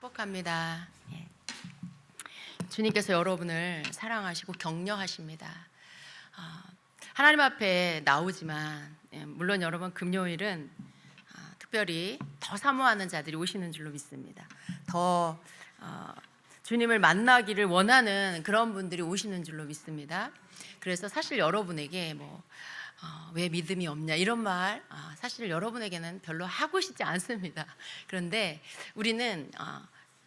축복합니다. 예. 주님께서 여러분을 사랑하시고 격려하십니다. 하나님 앞에 나오지만 물론 여러분 금요일은 특별히 더 사모하는 자들이 오시는 줄로 믿습니다. 더 주님을 만나기를 원하는 그런 분들이 오시는 줄로 믿습니다. 그래서 사실 여러분에게 왜 믿음이 없냐 이런 말 사실 여러분에게는 별로 하고 싶지 않습니다. 그런데 우리는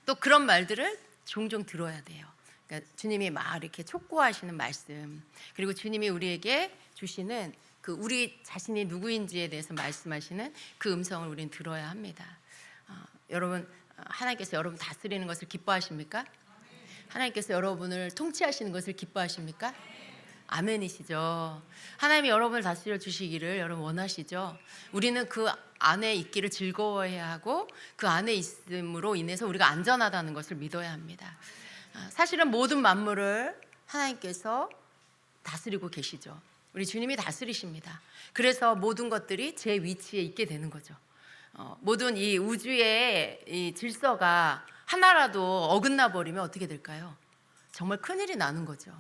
또 그런 말들을 종종 들어야 돼요. 그러니까 주님이 막 이렇게 촉구하시는 말씀, 그리고 주님이 우리에게 주시는 그 우리 자신이 누구인지에 대해서 말씀하시는 그 음성을 우리는 들어야 합니다. 여러분, 하나님께서 여러분 다스리는 것을 기뻐하십니까? 하나님께서 여러분을 통치하시는 것을 기뻐하십니까? 아멘이시죠. 하나님이 여러분을 다스려 주시기를 여러분 원하시죠. 우리는 그 안에 있기를 즐거워해야 하고 그 안에 있음으로 인해서 우리가 안전하다는 것을 믿어야 합니다. 사실은 모든 만물을 하나님께서 다스리고 계시죠. 우리 주님이 다스리십니다. 그래서 모든 것들이 제 위치에 있게 되는 거죠. 모든 이 우주의 이 질서가 하나라도 어긋나 버리면 어떻게 될까요? 정말 큰일이 나는 거죠.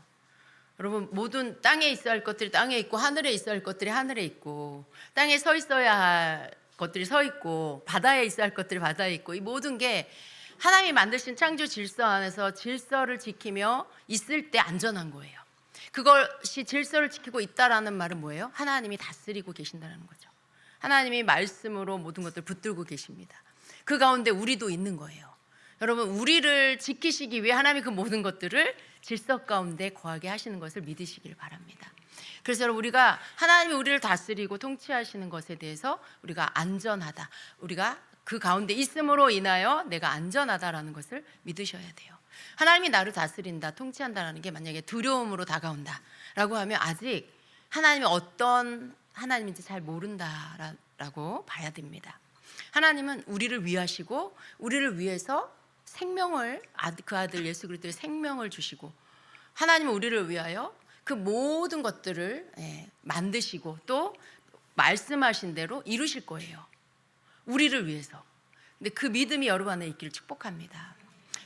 여러분, 모든 땅에 있어야 할 것들이 땅에 있고 하늘에 있어야 할 것들이 하늘에 있고 땅에 서 있어야 할 것들이 서 있고 바다에 있어야 할 것들이 바다에 있고, 이 모든 게 하나님이 만드신 창조 질서 안에서 질서를 지키며 있을 때 안전한 거예요. 그것이 질서를 지키고 있다라는 말은 뭐예요? 하나님이 다스리고 계신다는 거죠. 하나님이 말씀으로 모든 것들을 붙들고 계십니다. 그 가운데 우리도 있는 거예요. 여러분, 우리를 지키시기 위해 하나님이 그 모든 것들을 질서 가운데 거하게 하시는 것을 믿으시길 바랍니다. 그래서 여러분, 우리가 하나님이 우리를 다스리고 통치하시는 것에 대해서 우리가 안전하다, 우리가 그 가운데 있음으로 인하여 내가 안전하다라는 것을 믿으셔야 돼요. 하나님이 나를 다스린다, 통치한다라는 게 만약에 두려움으로 다가온다라고 하면 아직 하나님이 어떤 하나님인지 잘 모른다라고 봐야 됩니다. 하나님은 우리를 위하시고 우리를 위해서 생명을, 그 아들 예수 그리스도의 생명을 주시고, 하나님은 우리를 위하여 그 모든 것들을 만드시고 또 말씀하신 대로 이루실 거예요. 우리를 위해서. 근데 그 믿음이 여러분 안에 있기를 축복합니다.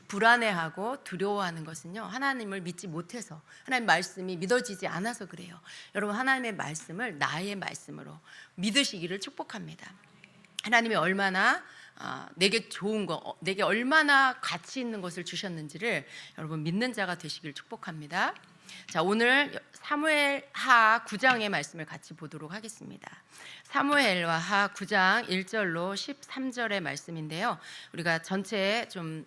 불안해하고 두려워하는 것은요, 하나님을 믿지 못해서, 하나님 말씀이 믿어지지 않아서 그래요. 여러분, 하나님의 말씀을 나의 말씀으로 믿으시기를 축복합니다. 하나님이 얼마나 내게 좋은 거, 내게 얼마나 가치 있는 것을 주셨는지를 여러분 믿는 자가 되시길 축복합니다. 자, 오늘 사무엘하 9장의 말씀을 같이 보도록 하겠습니다. 사무엘하 9장 1절로 13절의 말씀인데요, 우리가 전체 좀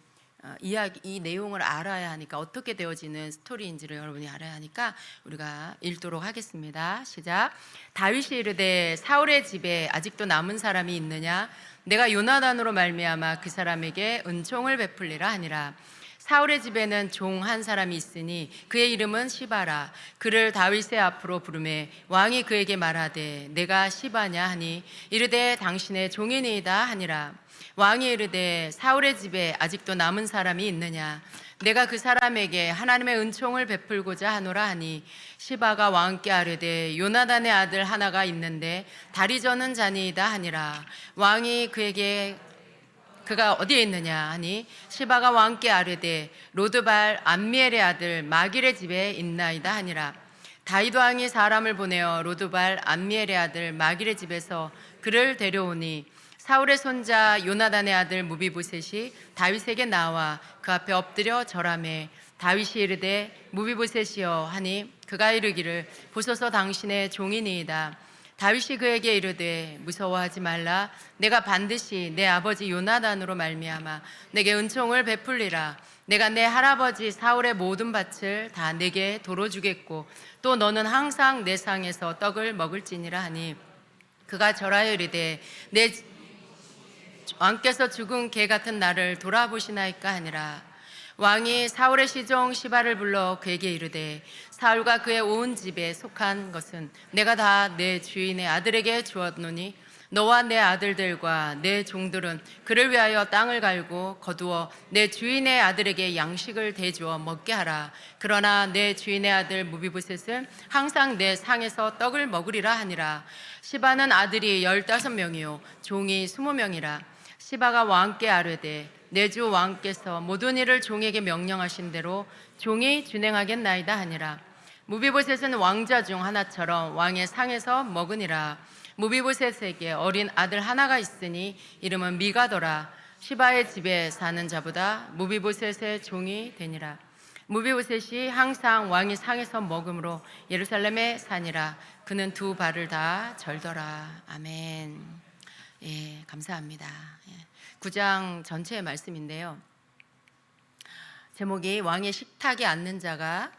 이 내용을 알아야 하니까, 어떻게 되어지는 스토리인지를 여러분이 알아야 하니까 우리가 읽도록 하겠습니다. 시작. 다윗이 이르되 사울의 집에 아직도 남은 사람이 있느냐? 내가 요나단으로 말미암아 그 사람에게 은총을 베풀리라 하니라. 사울의 집에는 종 한 사람이 있으니 그의 이름은 시바라. 그를 다윗의 앞으로 부르매 왕이 그에게 말하되 내가 시바냐 하니 이르되 당신의 종이니이다 하니라. 왕이 이르되 사울의 집에 아직도 남은 사람이 있느냐? 내가 그 사람에게 하나님의 은총을 베풀고자 하노라 하니 시바가 왕께 아뢰되 요나단의 아들 하나가 있는데 다리 저는 자니이다 하니라. 왕이 그에게 그가 어디에 있느냐 하니 시바가 왕께 아뢰되 로드발 암미엘의 아들 마길의 집에 있나이다 하니라. 다윗 왕이 사람을 보내어 로드발 암미엘의 아들 마길의 집에서 그를 데려오니 사울의 손자 요나단의 아들 무비보셋이 다윗에게 나와 그 앞에 엎드려 절하매 다윗이 이르되 무비보셋이여 하니 그가 이르기를 보소서 당신의 종이니이다. 다윗이 그에게 이르되 무서워하지 말라. 내가 반드시 내 아버지 요나단으로 말미암아 내게 은총을 베풀리라. 내가 내 할아버지 사울의 모든 밭을 다 내게 도로 주겠고 또 너는 항상 내 상에서 떡을 먹을지니라 하니 그가 절하여 이르되 내 왕께서 죽은 개 같은 나를 돌아보시나이까 하니라. 왕이 사울의 시종 시바를 불러 그에게 이르되 사울과 그의 온 집에 속한 것은 내가 다 내 주인의 아들에게 주었노니 너와 내 아들들과 내 종들은 그를 위하여 땅을 갈고 거두어 내 주인의 아들에게 양식을 대주어 먹게 하라. 그러나 내 주인의 아들 무비보셋은 항상 내 상에서 떡을 먹으리라 하니라. 시바는 아들이 15명이요 종이 20명이라. 시바가 왕께 아뢰되 내 주 왕께서 모든 일을 종에게 명령하신 대로 종이 준행하겠나이다 하니라. 무비보셋은 왕자 중 하나처럼 왕의 상에서 먹으니라. 무비보셋에게 어린 아들 하나가 있으니 이름은 미가더라. 시바의 집에 사는 자보다 무비보셋의 종이 되니라. 무비보셋이 항상 왕의 상에서 먹음으로 예루살렘에 사니라. 그는 두 발을 다 절더라. 아멘. 예, 감사합니다. 9장 전체의 말씀인데요. 제목이 왕의 식탁에 앉는 자가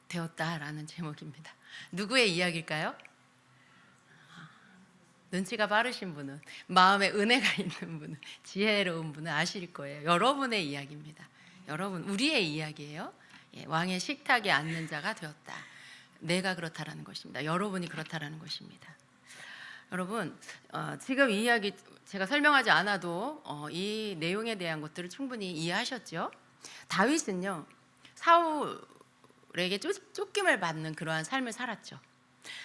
되었다라는 제목입니다. 누구의 이야기일까요? 눈치가 빠르신 분은, 마음에 은혜가 있는 분은, 지혜로운 분은 아실 거예요. 여러분의 이야기입니다. 여러분, 우리의 이야기예요. 예, 왕의 식탁에 앉는 자가 되었다. 내가 그렇다라는 것입니다. 여러분이 그렇다라는 것입니다. 여러분, 지금 이 이야기 제가 설명하지 않아도 이 내용에 대한 것들을 충분히 이해하셨죠? 다윗은요, 사울에게 쫓김을 받는 그러한 삶을 살았죠.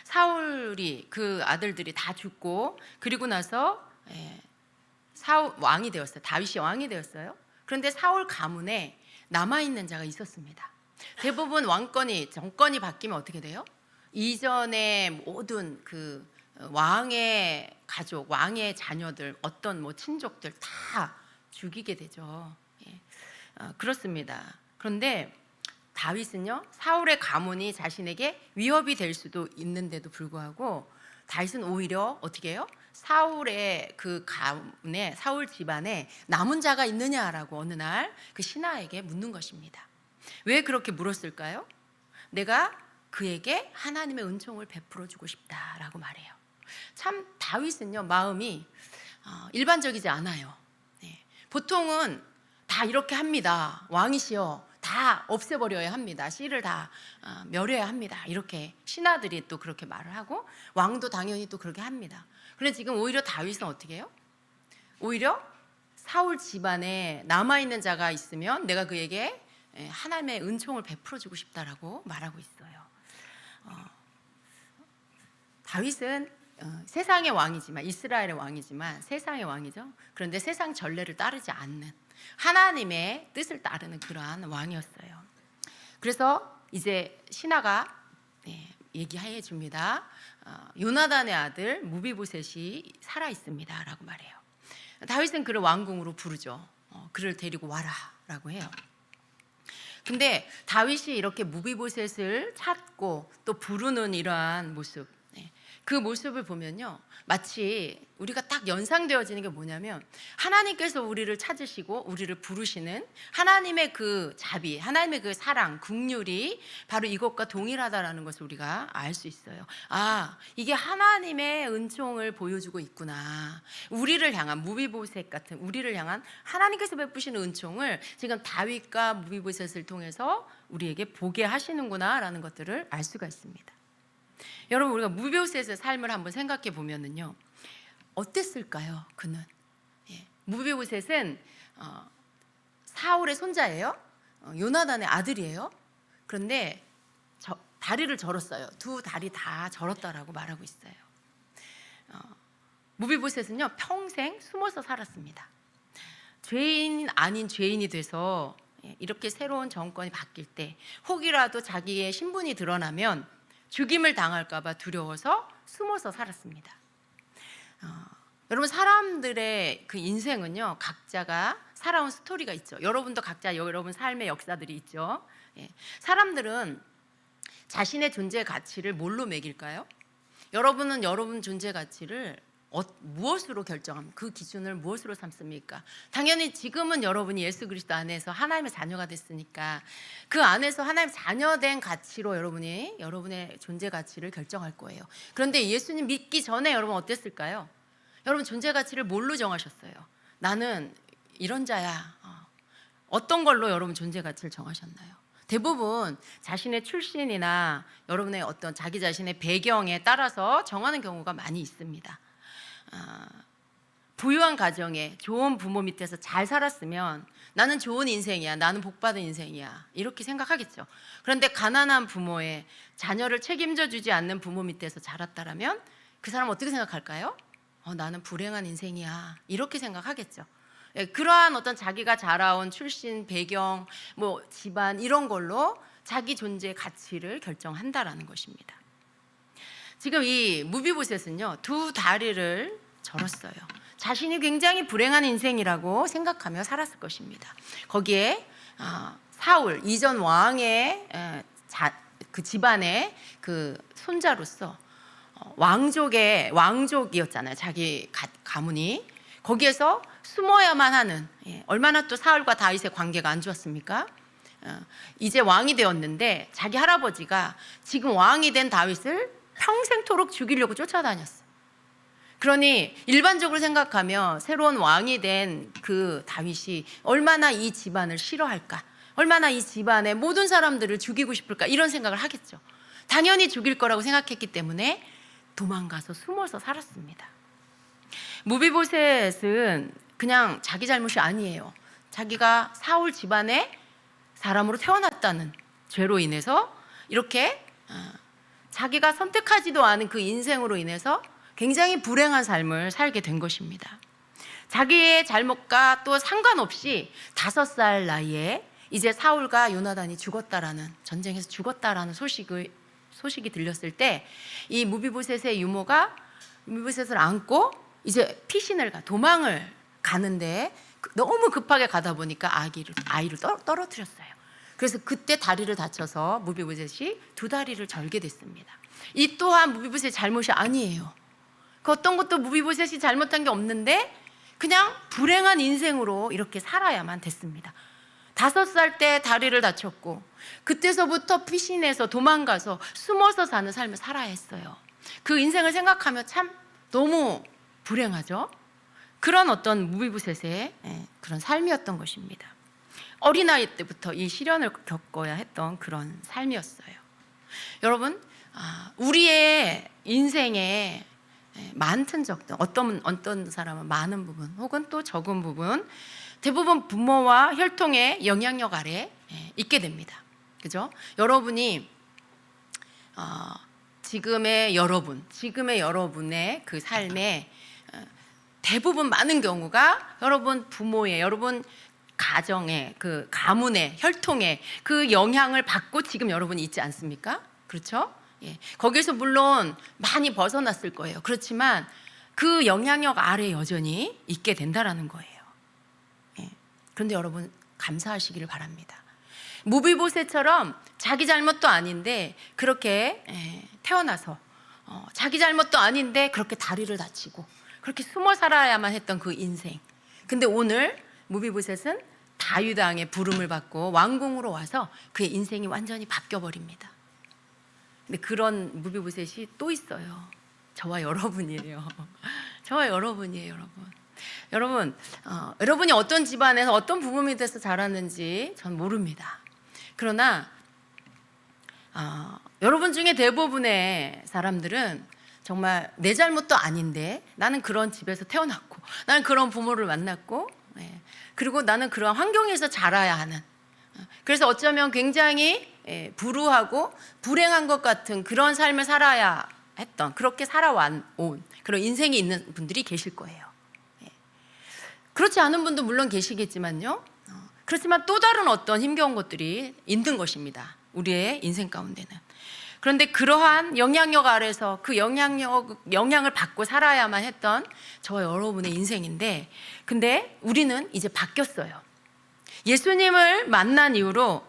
사울이 그 아들들이 다 죽고 그리고 나서 사울 왕이 되었어요. 다윗이 왕이 되었어요. 그런데 사울 가문에 남아있는 자가 있었습니다. 대부분 정권이 바뀌면 어떻게 돼요? 이전에 모든 그 왕의 가족, 왕의 자녀들, 어떤 친족들 다 죽이게 되죠. 그렇습니다. 그런데 다윗은요, 사울의 가문이 자신에게 위협이 될 수도 있는데도 불구하고 다윗은 오히려 어떻게 해요? 사울의 그 가문에, 사울 집안에 남은 자가 있느냐라고 어느 날 그 신하에게 묻는 것입니다. 왜 그렇게 물었을까요? 내가 그에게 하나님의 은총을 베풀어 주고 싶다라고 말해요. 참 다윗은요, 마음이 일반적이지 않아요. 보통은 다 이렇게 합니다. 왕이시여 다 없애버려야 합니다. 씨를 다 멸해야 합니다. 이렇게 신하들이 또 그렇게 말을 하고 왕도 당연히 또 그렇게 합니다. 그런데 지금 오히려 다윗은 어떻게 해요? 오히려 사울 집안에 남아있는 자가 있으면 내가 그에게 하나님의 은총을 베풀어 주고 싶다라고 말하고 있어요. 다윗은 세상의 왕이지만, 이스라엘의 왕이지만 세상의 왕이죠. 그런데 세상 전례를 따르지 않는, 하나님의 뜻을 따르는 그러한 왕이었어요. 그래서 이제 신하가 얘기해 줍니다. 요나단의 아들 무비보셋이 살아 있습니다 라고 말해요. 다윗은 그를 왕궁으로 부르죠. 그를 데리고 와라 라고 해요. 근데 다윗이 이렇게 무비보셋을 찾고 또 부르는 이러한 모습, 그 모습을 보면요, 마치 우리가 딱 연상되어지는 게 뭐냐면 하나님께서 우리를 찾으시고 우리를 부르시는 하나님의 그 자비, 하나님의 그 사랑, 긍휼이 바로 이것과 동일하다라는 것을 우리가 알 수 있어요. 아, 이게 하나님의 은총을 보여주고 있구나. 우리를 향한, 무비보셋 같은 우리를 향한 하나님께서 베푸시는 은총을 지금 다윗과 무비보셋을 통해서 우리에게 보게 하시는구나라는 것들을 알 수가 있습니다. 여러분, 우리가 무비보셋의 삶을 한번 생각해 보면은요, 어땠을까요? 그는 무비보셋은 사울의 손자예요. 요나단의 아들이에요. 그런데 다리를 절었어요. 두 다리 다 절었다라고 말하고 있어요. 무비보셋은요, 평생 숨어서 살았습니다. 죄인 아닌 죄인이 돼서 이렇게 새로운 정권이 바뀔 때 혹이라도 자기의 신분이 드러나면 죽임을 당할까 봐 두려워서 숨어서 살았습니다. 여러분, 사람들의 그 인생은요, 각자가 살아온 스토리가 있죠. 여러분도 각자 여러분 삶의 역사들이 있죠. 사람들은 자신의 존재 가치를 뭘로 매길까요? 여러분은 여러분 존재 가치를 무엇으로 결정합니까? 그 기준을 무엇으로 삼습니까? 당연히 지금은 여러분이 예수 그리스도 안에서 하나님의 자녀가 됐으니까 그 안에서 하나님의 자녀된 가치로 여러분이 여러분의 존재 가치를 결정할 거예요. 그런데 예수님 믿기 전에 여러분 어땠을까요? 여러분 존재 가치를 뭘로 정하셨어요? 나는 이런 자야. 어떤 걸로 여러분 존재 가치를 정하셨나요? 대부분 자신의 출신이나 여러분의 어떤 자기 자신의 배경에 따라서 정하는 경우가 많이 있습니다. 부유한 가정에 좋은 부모 밑에서 잘 살았으면 나는 좋은 인생이야, 나는 복받은 인생이야, 이렇게 생각하겠죠. 그런데 가난한 부모의 자녀를 책임져 주지 않는 부모 밑에서 자랐다라면 그 사람 어떻게 생각할까요? 나는 불행한 인생이야, 이렇게 생각하겠죠. 그러한 어떤 자기가 자라온 출신, 배경, 뭐 집안 이런 걸로 자기 존재의 가치를 결정한다라는 것입니다. 지금 이 무비보셋은요, 두 다리를 절었어요. 자신이 굉장히 불행한 인생이라고 생각하며 살았을 것입니다. 거기에 사울 이전 왕의 그 집안의 그 손자로서 왕족이었잖아요. 자기 가문이 거기에서 숨어야만 하는, 얼마나 또 사울과 다윗의 관계가 안 좋았습니까? 이제 왕이 되었는데 자기 할아버지가 지금 왕이 된 다윗을 평생토록 죽이려고 쫓아다녔어요. 그러니 일반적으로 생각하면 새로운 왕이 된 그 다윗이 얼마나 이 집안을 싫어할까, 얼마나 이 집안의 모든 사람들을 죽이고 싶을까, 이런 생각을 하겠죠. 당연히 죽일 거라고 생각했기 때문에 도망가서 숨어서 살았습니다. 무비보셋은 그냥 자기 잘못이 아니에요. 자기가 사울 집안의 사람으로 태어났다는 죄로 인해서 이렇게 자기가 선택하지도 않은 그 인생으로 인해서 굉장히 불행한 삶을 살게 된 것입니다. 자기의 잘못과 또 상관없이 5살 나이에 이제 사울과 요나단이 죽었다라는, 전쟁에서 죽었다라는 소식이 들렸을 때 이 무비보셋의 유모가 무비보셋을 안고 이제 피신을 도망을 가는데 너무 급하게 가다 보니까 아이를 떨어뜨렸어요. 그래서 그때 다리를 다쳐서 무비보셋이 두 다리를 절게 됐습니다. 이 또한 무비보셋의 잘못이 아니에요. 그 어떤 것도 무비보셋이 잘못한 게 없는데 그냥 불행한 인생으로 이렇게 살아야만 됐습니다. 5살 때 다리를 다쳤고 그때서부터 피신해서 도망가서 숨어서 사는 삶을 살아야 했어요. 그 인생을 생각하면 참 너무 불행하죠. 그런 어떤 무비보셋의 그런 삶이었던 것입니다. 어린아이 때부터 이 시련을 겪어야 했던 그런 삶이었어요. 여러분, 우리의 인생에 많든 적든, 어떤 사람은 많은 부분 혹은 또 적은 부분, 대부분 부모와 혈통의 영향력 아래 있게 됩니다. 그죠? 여러분이 지금의 여러분의 그 삶에 대부분 많은 경우가 여러분 부모의, 여러분 가정의, 그 가문의, 혈통의 그 영향을 받고 지금 여러분이 있지 않습니까? 그렇죠? 거기서 물론 많이 벗어났을 거예요. 그렇지만 그 영향력 아래 여전히 있게 된다라는 거예요. 그런데 여러분 감사하시기를 바랍니다. 무비보셋처럼 자기 잘못도 아닌데 그렇게 태어나서 자기 잘못도 아닌데 그렇게 다리를 다치고 그렇게 숨어 살아야만 했던 그 인생. 근데 오늘 무비보셋은 다윗 왕의 부름을 받고 왕궁으로 와서 그의 인생이 완전히 바뀌어버립니다. 근데 그런 무비보셋이 또 있어요. 저와 여러분이에요. 저와 여러분이에요, 여러분. 여러분이 어떤 집안에서 어떤 부모님이 돼서 자랐는지 전 모릅니다. 그러나 여러분 중에 대부분의 사람들은 정말 내 잘못도 아닌데 나는 그런 집에서 태어났고 나는 그런 부모를 만났고 그리고 나는 그런 환경에서 자라야 하는, 그래서 어쩌면 굉장히 불우하고 불행한 것 같은 그런 삶을 살아야 했던, 그렇게 살아온 그런 인생이 있는 분들이 계실 거예요. 그렇지 않은 분도 물론 계시겠지만요. 그렇지만 또 다른 어떤 힘겨운 것들이 있는 것입니다. 우리의 인생 가운데는. 그런데 그러한 영향력 아래서 그 영향을 받고 살아야만 했던 저와 여러분의 인생인데, 근데 우리는 이제 바뀌었어요. 예수님을 만난 이후로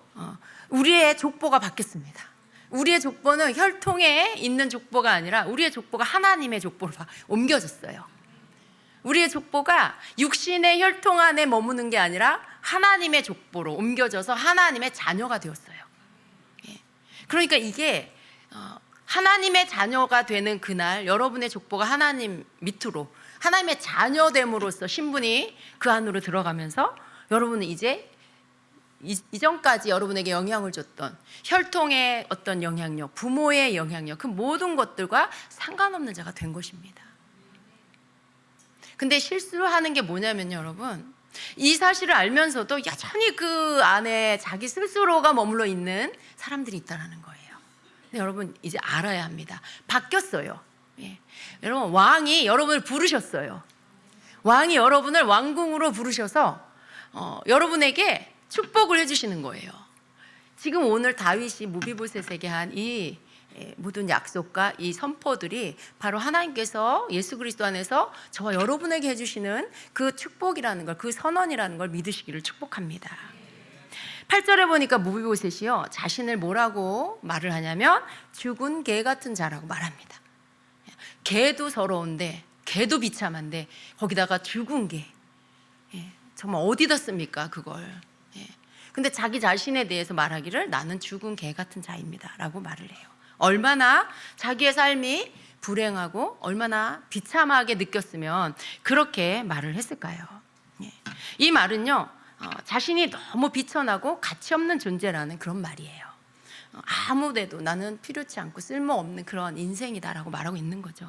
우리의 족보가 바뀌었습니다. 우리의 족보는 혈통에 있는 족보가 아니라 우리의 족보가 하나님의 족보로 옮겨졌어요. 우리의 족보가 육신의 혈통 안에 머무는 게 아니라 하나님의 족보로 옮겨져서 하나님의 자녀가 되었어요. 그러니까 이게 하나님의 자녀가 되는 그날 여러분의 족보가 하나님 밑으로 하나님의 자녀됨으로써 신분이 그 안으로 들어가면서 여러분은 이제 이전까지 여러분에게 영향을 줬던 혈통의 어떤 영향력, 부모의 영향력, 그 모든 것들과 상관없는 자가 된 것입니다. 근데 실수를 하는 게 뭐냐면요, 여러분, 이 사실을 알면서도 여전히 그 안에 자기 스스로가 머물러 있는 사람들이 있다는 거예요. 근데 여러분 이제 알아야 합니다. 바뀌었어요. 여러분 왕이 여러분을 부르셨어요. 왕이 여러분을 왕궁으로 부르셔서 여러분에게 축복을 해주시는 거예요. 지금 오늘 다윗이 무비보셋에게 한 이 모든 약속과 이 선포들이 바로 하나님께서 예수 그리스도 안에서 저와 여러분에게 해주시는 그 축복이라는 걸, 그 선언이라는 걸 믿으시기를 축복합니다. 8절에 보니까 무비보셋이요, 자신을 뭐라고 말을 하냐면 죽은 개 같은 자라고 말합니다. 개도 서러운데, 개도 비참한데 거기다가 죽은 개, 정말 어디다 씁니까 그걸. 근데 자기 자신에 대해서 말하기를 나는 죽은 개 같은 자입니다 라고 말을 해요. 얼마나 자기의 삶이 불행하고 얼마나 비참하게 느꼈으면 그렇게 말을 했을까요? 이 말은요, 자신이 너무 비천하고 가치 없는 존재라는 그런 말이에요. 아무데도 나는 필요치 않고 쓸모없는 그런 인생이다라고 말하고 있는 거죠.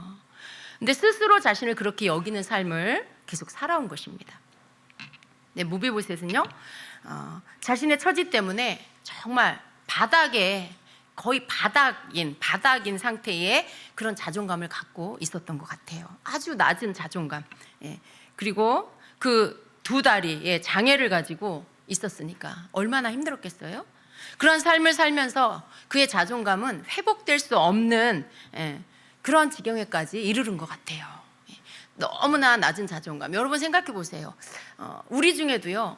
근데 스스로 자신을 그렇게 여기는 삶을 계속 살아온 것입니다. 무비보셋은요, 자신의 처지 때문에 정말 바닥에, 거의 바닥인 상태의 그런 자존감을 갖고 있었던 것 같아요. 아주 낮은 자존감. 그리고 그 두 다리에 장애를 가지고 있었으니까 얼마나 힘들었겠어요? 그런 삶을 살면서 그의 자존감은 회복될 수 없는 그런 지경에까지 이르는 것 같아요. 너무나 낮은 자존감. 여러분 생각해 보세요. 우리 중에도요,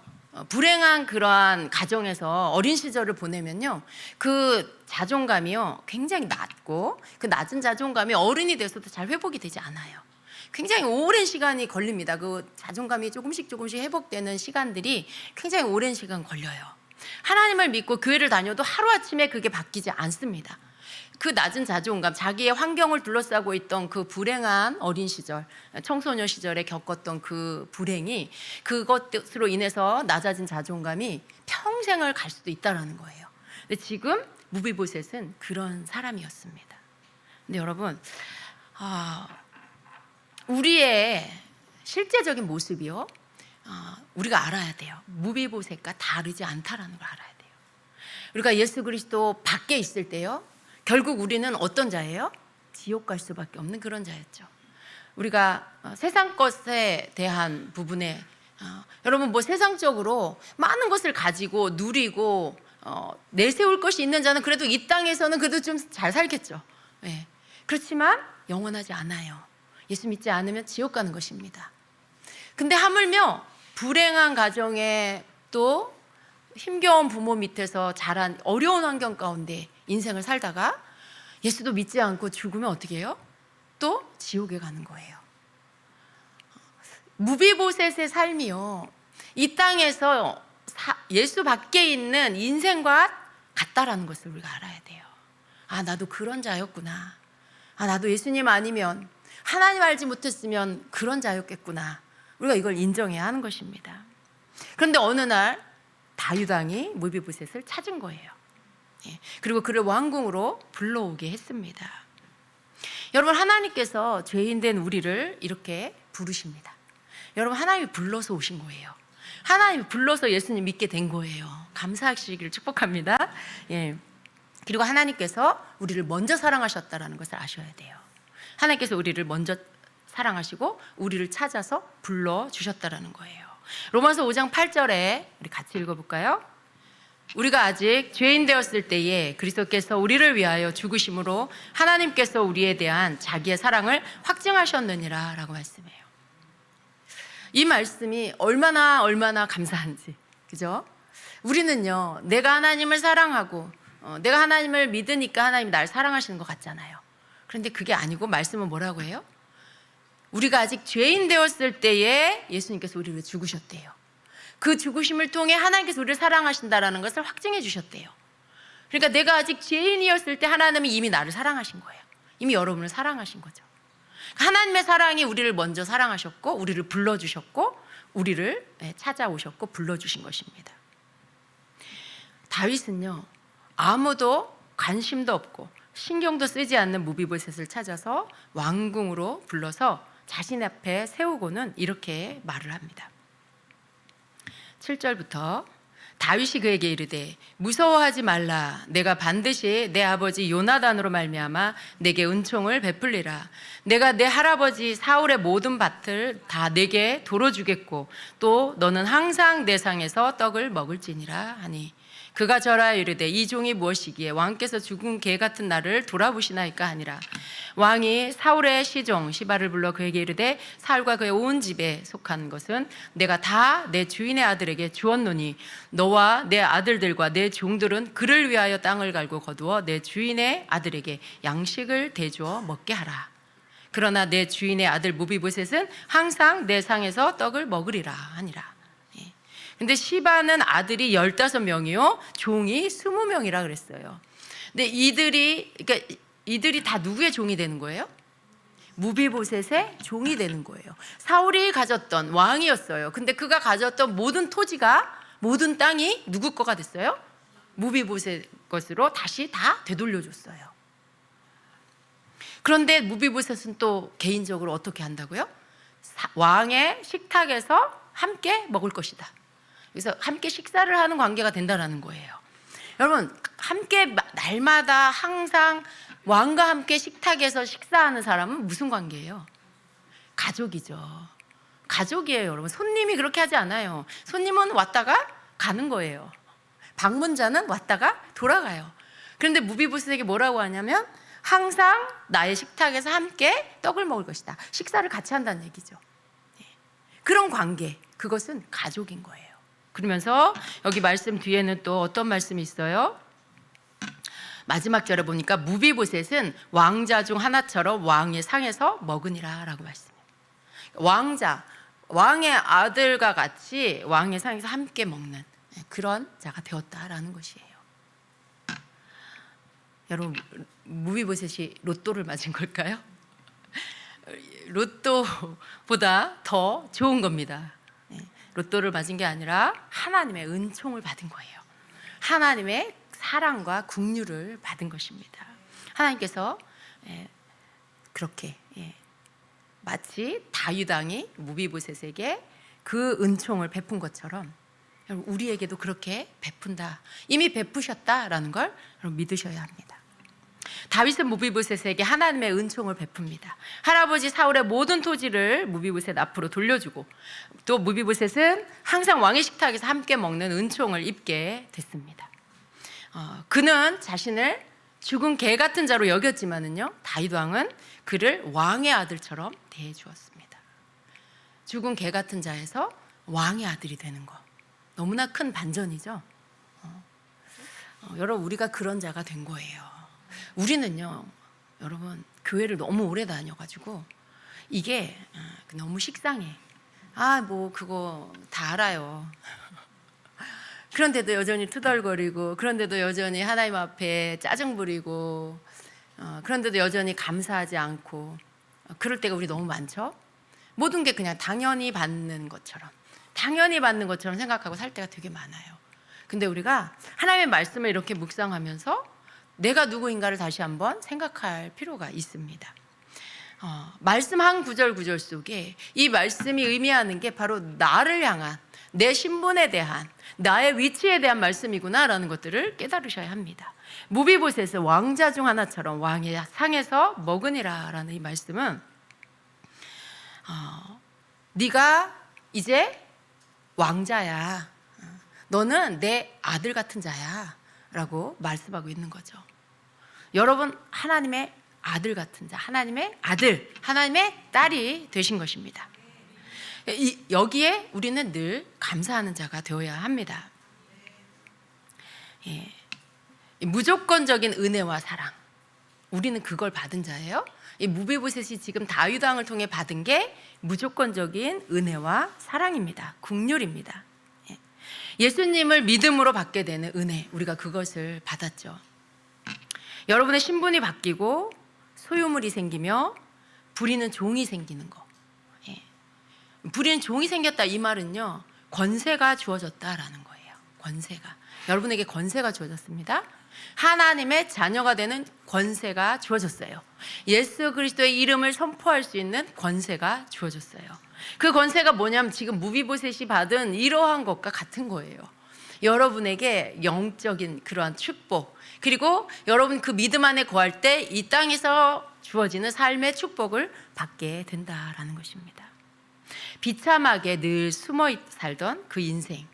불행한 그러한 가정에서 어린 시절을 보내면요, 그 자존감이요 굉장히 낮고, 그 낮은 자존감이 어른이 돼서도 잘 회복이 되지 않아요. 굉장히 오랜 시간이 걸립니다. 그 자존감이 조금씩 회복되는 시간들이 굉장히 오랜 시간 걸려요. 하나님을 믿고 교회를 다녀도 하루아침에 그게 바뀌지 않습니다. 그 낮은 자존감, 자기의 환경을 둘러싸고 있던 그 불행한 어린 시절, 청소년 시절에 겪었던 그 불행이, 그것으로 인해서 낮아진 자존감이 평생을 갈 수도 있다는 거예요. 근데 지금 무비보셋은 그런 사람이었습니다. 근데 여러분, 우리의 실제적인 모습이요, 우리가 알아야 돼요. 무비보셋과 다르지 않다라는 걸 알아야 돼요. 우리가 예수 그리스도 밖에 있을 때요, 결국 우리는 어떤 자예요? 지옥 갈 수밖에 없는 그런 자였죠. 우리가 세상 것에 대한 부분에 여러분, 뭐 세상적으로 많은 것을 가지고 누리고 내세울 것이 있는 자는 그래도 이 땅에서는 그래도 좀 잘 살겠죠. 그렇지만 영원하지 않아요. 예수 믿지 않으면 지옥 가는 것입니다. 근데 하물며 불행한 가정에 또 힘겨운 부모 밑에서 자란 어려운 환경 가운데 인생을 살다가 예수도 믿지 않고 죽으면 어떻게 해요? 또 지옥에 가는 거예요. 무비보셋의 삶이요, 이 땅에서 예수 밖에 있는 인생과 같다라는 것을 우리가 알아야 돼요. 나도 그런 자였구나. 나도 예수님 아니면, 하나님 알지 못했으면 그런 자였겠구나. 우리가 이걸 인정해야 하는 것입니다. 그런데 어느 날 다윗 왕이 무비보셋을 찾은 거예요. 그리고 그를 왕궁으로 불러오게 했습니다. 여러분, 하나님께서 죄인된 우리를 이렇게 부르십니다. 여러분, 하나님이 불러서 오신 거예요. 하나님이 불러서 예수님 믿게 된 거예요. 감사하시기를 축복합니다. 그리고 하나님께서 우리를 먼저 사랑하셨다는 것을 아셔야 돼요. 하나님께서 우리를 먼저 사랑하시고 우리를 찾아서 불러주셨다는 거예요. 로마서 5장 8절에 우리 같이 읽어볼까요? 우리가 아직 죄인 되었을 때에 그리스도께서 우리를 위하여 죽으심으로 하나님께서 우리에 대한 자기의 사랑을 확증하셨느니라 라고 말씀해요. 이 말씀이 얼마나 감사한지, 그죠? 우리는요, 내가 하나님을 사랑하고 내가 하나님을 믿으니까 하나님이 날 사랑하시는 것 같잖아요. 그런데 그게 아니고 말씀은 뭐라고 해요? 우리가 아직 죄인 되었을 때에 예수님께서 우리를 죽으셨대요. 그 죽으심을 통해 하나님께서 우리를 사랑하신다라는 것을 확증해 주셨대요. 그러니까 내가 아직 죄인이었을 때 하나님이 이미 나를 사랑하신 거예요. 이미 여러분을 사랑하신 거죠. 하나님의 사랑이 우리를 먼저 사랑하셨고 우리를 불러주셨고 우리를 찾아오셨고 불러주신 것입니다. 다윗은요, 아무도 관심도 없고 신경도 쓰지 않는 무비보셋을 찾아서 왕궁으로 불러서 자신 앞에 세우고는 이렇게 말을 합니다. 7절부터 다윗이 그에게 이르되 무서워하지 말라. 내가 반드시 내 아버지 요나단으로 말미암아 내게 은총을 베풀리라. 내가 내 할아버지 사울의 모든 밭을 다 내게 도로 주겠고 또 너는 항상 내 상에서 떡을 먹을지니라 하니 그가 절하여 이르되 이 종이 무엇이기에 왕께서 죽은 개 같은 나를 돌아보시나이까 하니라. 왕이 사울의 시종 시바를 불러 그에게 이르되 사울과 그의 온 집에 속한 것은 내가 다 내 주인의 아들에게 주었노니 너와 내 아들들과 내 종들은 그를 위하여 땅을 갈고 거두어 내 주인의 아들에게 양식을 대주어 먹게 하라. 그러나 내 주인의 아들 무비보셋은 항상 내 상에서 떡을 먹으리라 하니라. 근데 시바는 아들이 15명이요 종이 20명이라 그랬어요. 근데 이들이 다 누구의 종이 되는 거예요? 무비보셋의 종이 되는 거예요. 사울이 가졌던 왕이었어요. 근데 그가 가졌던 모든 토지가 모든 땅이 누구 거가 됐어요? 무비보셋 것으로 다시 다 되돌려줬어요. 그런데 무비보셋은 또 개인적으로 어떻게 한다고요? 왕의 식탁에서 함께 먹을 것이다. 그래서 함께 식사를 하는 관계가 된다는 거예요. 여러분, 함께 날마다 항상 왕과 함께 식탁에서 식사하는 사람은 무슨 관계예요? 가족이죠. 가족이에요, 여러분. 손님이 그렇게 하지 않아요. 손님은 왔다가 가는 거예요. 방문자는 왔다가 돌아가요. 그런데 무비보셋에게 뭐라고 하냐면 항상 나의 식탁에서 함께 떡을 먹을 것이다. 식사를 같이 한다는 얘기죠. 그런 관계, 그것은 가족인 거예요. 그러면서 여기 말씀 뒤에는 또 어떤 말씀이 있어요? 마지막 절에 보니까 무비보셋은 왕자 중 하나처럼 왕의 상에서 먹으니라 라고 말씀해요. 왕자, 왕의 아들과 같이 왕의 상에서 함께 먹는 그런 자가 되었다라는 것이에요. 여러분, 무비보셋이 로또를 맞은 걸까요? 로또보다 더 좋은 겁니다. 로또를 맞은 게 아니라 하나님의 은총을 받은 거예요. 하나님의 사랑과 긍휼을 받은 것입니다. 하나님께서 그렇게 마치 다윗 왕이 무비보셋에게 그 은총을 베푼 것처럼 우리에게도 그렇게 베푼다. 이미 베푸셨다라는 걸 믿으셔야 합니다. 다윗은 무비보셋에게 하나님의 은총을 베풉니다. 할아버지 사울의 모든 토지를 무비보셋 앞으로 돌려주고 또 무비보셋은 항상 왕의 식탁에서 함께 먹는 은총을 입게 됐습니다. 그는 자신을 죽은 개 같은 자로 여겼지만은요, 다윗 왕은 그를 왕의 아들처럼 대해 주었습니다. 죽은 개 같은 자에서 왕의 아들이 되는 거 너무나 큰 반전이죠. 여러분, 우리가 그런 자가 된 거예요. 우리는요, 여러분, 교회를 너무 오래 다녀가지고 이게 너무 식상해. 뭐 그거 다 알아요. 그런데도 여전히 투덜거리고, 그런데도 여전히 하나님 앞에 짜증 부리고, 그런데도 여전히 감사하지 않고, 그럴 때가 우리 너무 많죠. 모든 게 그냥 당연히 받는 것처럼 생각하고 살 때가 되게 많아요. 근데 우리가 하나님의 말씀을 이렇게 묵상하면서 내가 누구인가를 다시 한번 생각할 필요가 있습니다. 말씀 한 구절 구절 속에 이 말씀이 의미하는 게 바로 나를 향한, 내 신분에 대한, 나의 위치에 대한 말씀이구나라는 것들을 깨달으셔야 합니다. 무비보셋은 왕자 중 하나처럼 왕의 상에서 먹으니라 라는 이 말씀은 네가 이제 왕자야, 너는 내 아들 같은 자야 라고 말씀하고 있는 거죠. 여러분, 하나님의 아들 같은 자, 하나님의 아들, 하나님의 딸이 되신 것입니다. 여기에 우리는 늘 감사하는 자가 되어야 합니다. 무조건적인 은혜와 사랑, 우리는 그걸 받은 자예요. 이 무비보셋이 지금 다윗 왕을 통해 받은 게 무조건적인 은혜와 사랑입니다. 긍휼입니다. 예수님을 믿음으로 받게 되는 은혜, 우리가 그것을 받았죠. 여러분의 신분이 바뀌고 소유물이 생기며 부리는 종이 생기는 거. 부리는 종이 생겼다, 이 말은요, 권세가 주어졌다라는 거예요. 권세가, 여러분에게 권세가 주어졌습니다. 하나님의 자녀가 되는 권세가 주어졌어요. 예수 그리스도의 이름을 선포할 수 있는 권세가 주어졌어요. 그 권세가 뭐냐면 지금 무비보셋이 받은 이러한 것과 같은 거예요. 여러분에게 영적인 그러한 축복, 그리고 여러분 그 믿음 안에 거할 때 이 땅에서 주어지는 삶의 축복을 받게 된다라는 것입니다. 비참하게 늘 숨어 살던 그 인생,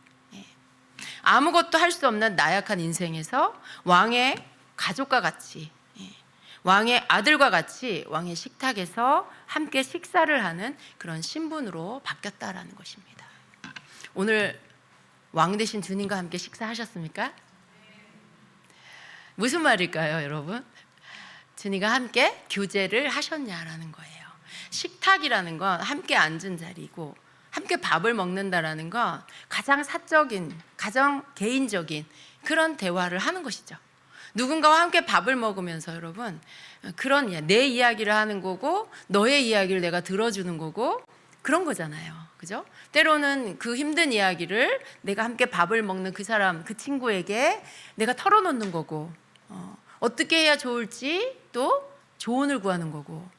아무것도 할 수 없는 나약한 인생에서 왕의 가족과 같이, 왕의 아들과 같이 왕의 식탁에서 함께 식사를 하는 그런 신분으로 바뀌었다라는 것입니다. 오늘 왕 되신 주님과 함께 식사하셨습니까? 무슨 말일까요, 여러분? 주님과 함께 교제를 하셨냐라는 거예요. 식탁이라는 건 함께 앉은 자리고, 함께 밥을 먹는다라는 건 가장 사적인, 가장 개인적인 그런 대화를 하는 것이죠. 누군가와 함께 밥을 먹으면서 여러분, 그런 내 이야기를 하는 거고, 너의 이야기를 내가 들어주는 거고, 그런 거잖아요. 그죠? 때로는 그 힘든 이야기를 내가 함께 밥을 먹는 그 사람, 그 친구에게 내가 털어놓는 거고, 어떻게 해야 좋을지 또 조언을 구하는 거고,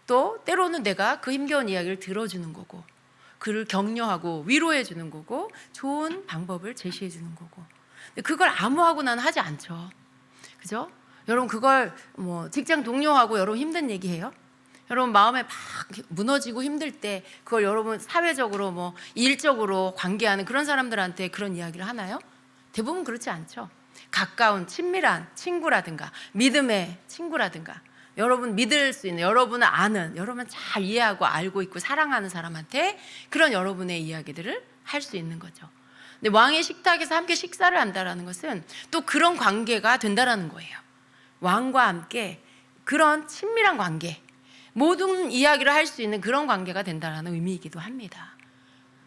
또 때로는 내가 그 힘겨운 이야기를 들어주는 거고, 그를 격려하고 위로해 주는 거고, 좋은 방법을 제시해 주는 거고. 그걸 아무하고 나는 하지 않죠. 그죠? 여러분 그걸 뭐 직장 동료하고 여러분 힘든 얘기해요? 여러분 마음에 막 무너지고 힘들 때 그걸 여러분 사회적으로 뭐 일적으로 관계하는 그런 사람들한테 그런 이야기를 하나요? 대부분 그렇지 않죠. 가까운 친밀한 친구라든가 믿음의 친구라든가 여러분 믿을 수 있는, 여러분을 아는, 여러분 잘 이해하고 알고 있고 사랑하는 사람한테 그런 여러분의 이야기들을 할 수 있는 거죠. 근데 왕의 식탁에서 함께 식사를 한다는 것은 또 그런 관계가 된다는 거예요. 왕과 함께 그런 친밀한 관계, 모든 이야기를 할 수 있는 그런 관계가 된다는 의미이기도 합니다.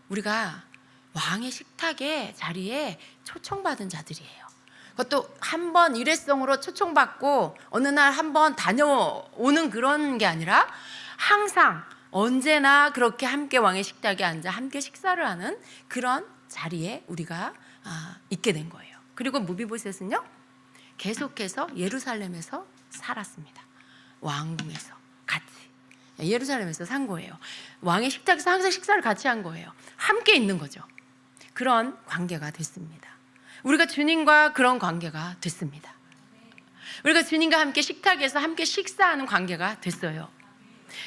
우리가 왕의 식탁의 자리에 초청받은 자들이에요. 그것도 한 번 일회성으로 초청받고 어느 날 한 번 다녀오는 그런 게 아니라 항상 언제나 그렇게 함께 왕의 식탁에 앉아 함께 식사를 하는 그런 자리에 우리가 있게 된 거예요. 그리고 무비보셋은요, 계속해서 예루살렘에서 살았습니다. 왕궁에서 같이 예루살렘에서 산 거예요. 왕의 식탁에서 항상 식사를 같이 한 거예요. 함께 있는 거죠. 그런 관계가 됐습니다. 우리가 주님과 그런 관계가 됐습니다. 우리가 주님과 함께 식탁에서 함께 식사하는 관계가 됐어요.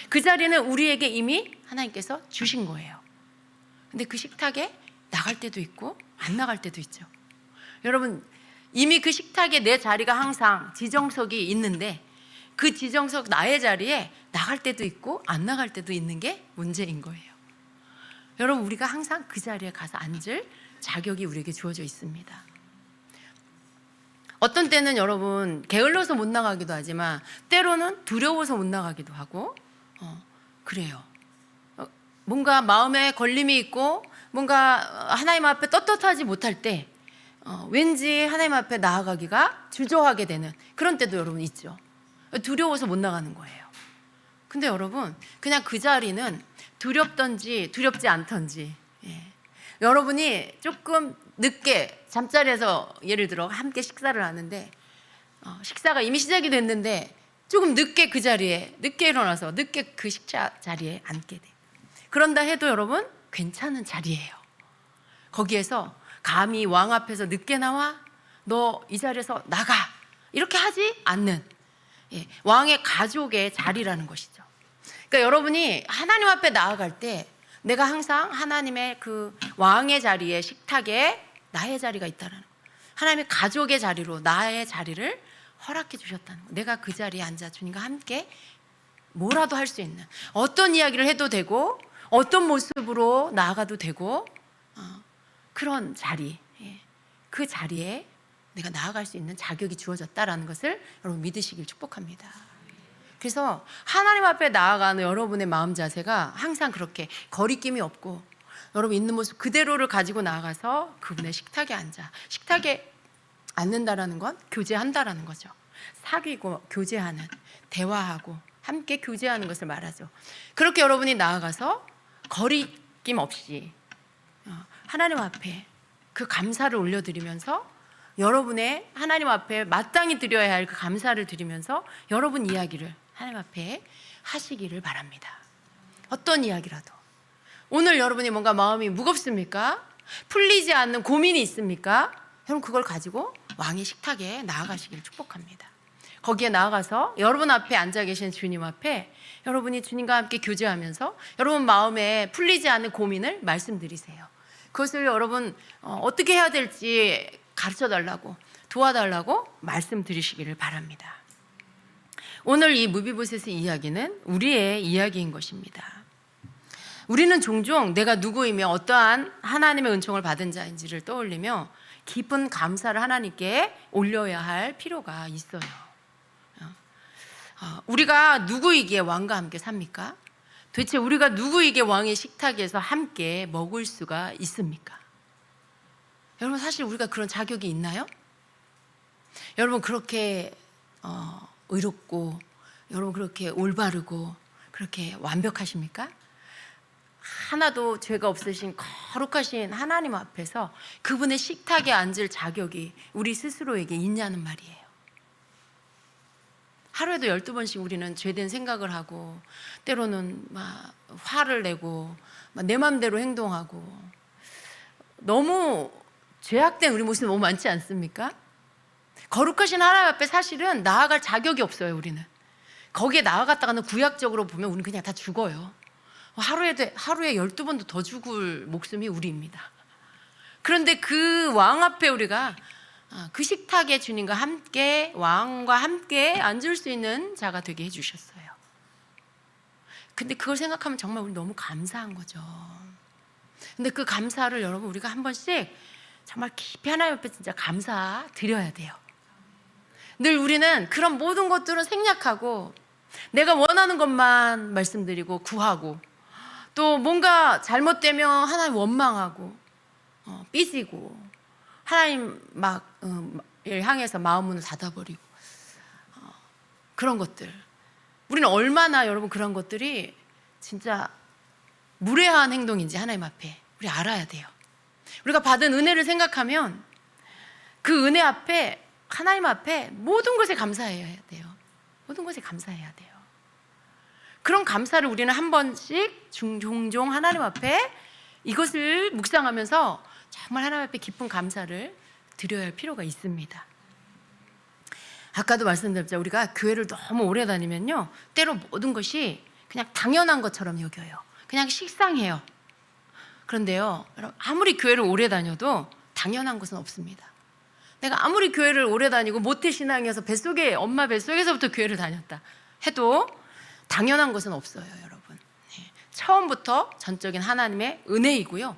그 자리는 우리에게 이미 하나님께서 주신 거예요. 근데 그 식탁에 나갈 때도 있고 안 나갈 때도 있죠. 여러분 이미 그 식탁에 내 자리가 항상 지정석이 있는데 그 지정석 나의 자리에 나갈 때도 있고 안 나갈 때도 있는 게 문제인 거예요. 여러분 우리가 항상 그 자리에 가서 앉을 자격이 우리에게 주어져 있습니다. 어떤 때는 여러분 게을러서 못 나가기도 하지만 때로는 두려워서 못 나가기도 하고 그래요. 뭔가 마음에 걸림이 있고 뭔가 하나님 앞에 떳떳하지 못할 때 왠지 하나님 앞에 나아가기가 주저하게 되는 그런 때도 여러분 있죠. 두려워서 못 나가는 거예요. 근데 여러분 그냥 그 자리는 두렵던지 두렵지 않던지, 여러분이 조금 늦게 잠자리에서 예를 들어 함께 식사를 하는데 식사가 이미 시작이 됐는데 조금 늦게 그 자리에 늦게 일어나서 늦게 그 식사 자리에 앉게 돼. 그런다 해도 여러분 괜찮은 자리예요. 거기에서 감히 왕 앞에서 늦게 나와? 너 이 자리에서 나가! 이렇게 하지 않는 왕의 가족의 자리라는 것이죠. 그러니까 여러분이 하나님 앞에 나아갈 때 내가 항상 하나님의 그 왕의 자리에 식탁에 나의 자리가 있다는 거, 하나님의 가족의 자리로 나의 자리를 허락해 주셨다는 거. 내가 그 자리에 앉아 주님과 함께 뭐라도 할 수 있는, 어떤 이야기를 해도 되고 어떤 모습으로 나아가도 되고 그런 자리, 그 자리에 내가 나아갈 수 있는 자격이 주어졌다라는 것을 여러분 믿으시길 축복합니다. 그래서 하나님 앞에 나아가는 여러분의 마음 자세가 항상 그렇게 거리낌이 없고 여러분 있는 모습 그대로를 가지고 나아가서 그분의 식탁에 앉아, 식탁에 앉는다라는 건 교제한다라는 거죠. 사귀고 교제하는, 대화하고 함께 교제하는 것을 말하죠. 그렇게 여러분이 나아가서 거리낌 없이 하나님 앞에 그 감사를 올려드리면서 여러분의 하나님 앞에 마땅히 드려야 할 그 감사를 드리면서 여러분 이야기를 하나님 앞에 하시기를 바랍니다. 어떤 이야기라도. 오늘 여러분이 뭔가 마음이 무겁습니까? 풀리지 않는 고민이 있습니까? 여러분 그걸 가지고 왕의 식탁에 나아가시기를 축복합니다. 거기에 나아가서 여러분 앞에 앉아 계신 주님 앞에 여러분이 주님과 함께 교제하면서 여러분 마음에 풀리지 않는 고민을 말씀드리세요. 그것을 여러분 어떻게 해야 될지 가르쳐 달라고, 도와달라고 말씀드리시기를 바랍니다. 오늘 이 무비보셋의 이야기는 우리의 이야기인 것입니다. 우리는 종종 내가 누구이며 어떠한 하나님의 은총을 받은 자인지를 떠올리며 깊은 감사를 하나님께 올려야 할 필요가 있어요. 우리가 누구이기에 왕과 함께 삽니까? 도대체 우리가 누구이기에 왕의 식탁에서 함께 먹을 수가 있습니까? 여러분 사실 우리가 그런 자격이 있나요? 여러분 그렇게 의롭고 여러분 그렇게 올바르고 그렇게 완벽하십니까? 하나도 죄가 없으신 거룩하신 하나님 앞에서 그분의 식탁에 앉을 자격이 우리 스스로에게 있냐는 말이에요. 하루에도 12번씩 우리는 죄된 생각을 하고 때로는 막 화를 내고 막 내 맘대로 행동하고 너무 죄악된 우리 모습이 너무 많지 않습니까? 거룩하신 하나님 앞에 사실은 나아갈 자격이 없어요. 우리는 거기에 나아갔다가는 구약적으로 보면 우리는 그냥 다 죽어요. 하루에 12번도 더 죽을 목숨이 우리입니다. 그런데 그 왕 앞에 우리가 그 식탁에 주님과 함께 왕과 함께 앉을 수 있는 자가 되게 해주셨어요. 근데 그걸 생각하면 정말 우리 너무 감사한 거죠. 근데 그 감사를 여러분 우리가 한 번씩 정말 깊이 하나님 앞에 진짜 감사 드려야 돼요. 늘 우리는 그런 모든 것들은 생략하고 내가 원하는 것만 말씀드리고 구하고 또 뭔가 잘못되면 하나님 원망하고 삐지고 하나님 향해서 마음문을 닫아버리고 그런 것들 우리는 얼마나 여러분 그런 것들이 진짜 무례한 행동인지 하나님 앞에 우리 알아야 돼요. 우리가 받은 은혜를 생각하면 그 은혜 앞에 하나님 앞에 모든 것에 감사해야 돼요. 모든 것에 감사해야 돼요. 그런 감사를 우리는 한 번씩 종종 하나님 앞에 이것을 묵상하면서 정말 하나님 앞에 깊은 감사를 드려야 할 필요가 있습니다. 아까도 말씀드렸죠. 우리가 교회를 너무 오래 다니면요 때로 모든 것이 그냥 당연한 것처럼 여겨요. 그냥 식상해요. 그런데요 여러분 아무리 교회를 오래 다녀도 당연한 것은 없습니다. 내가 아무리 교회를 오래 다니고 모태신앙에서 엄마 뱃속에서부터 교회를 다녔다 해도 당연한 것은 없어요. 여러분 처음부터 전적인 하나님의 은혜이고요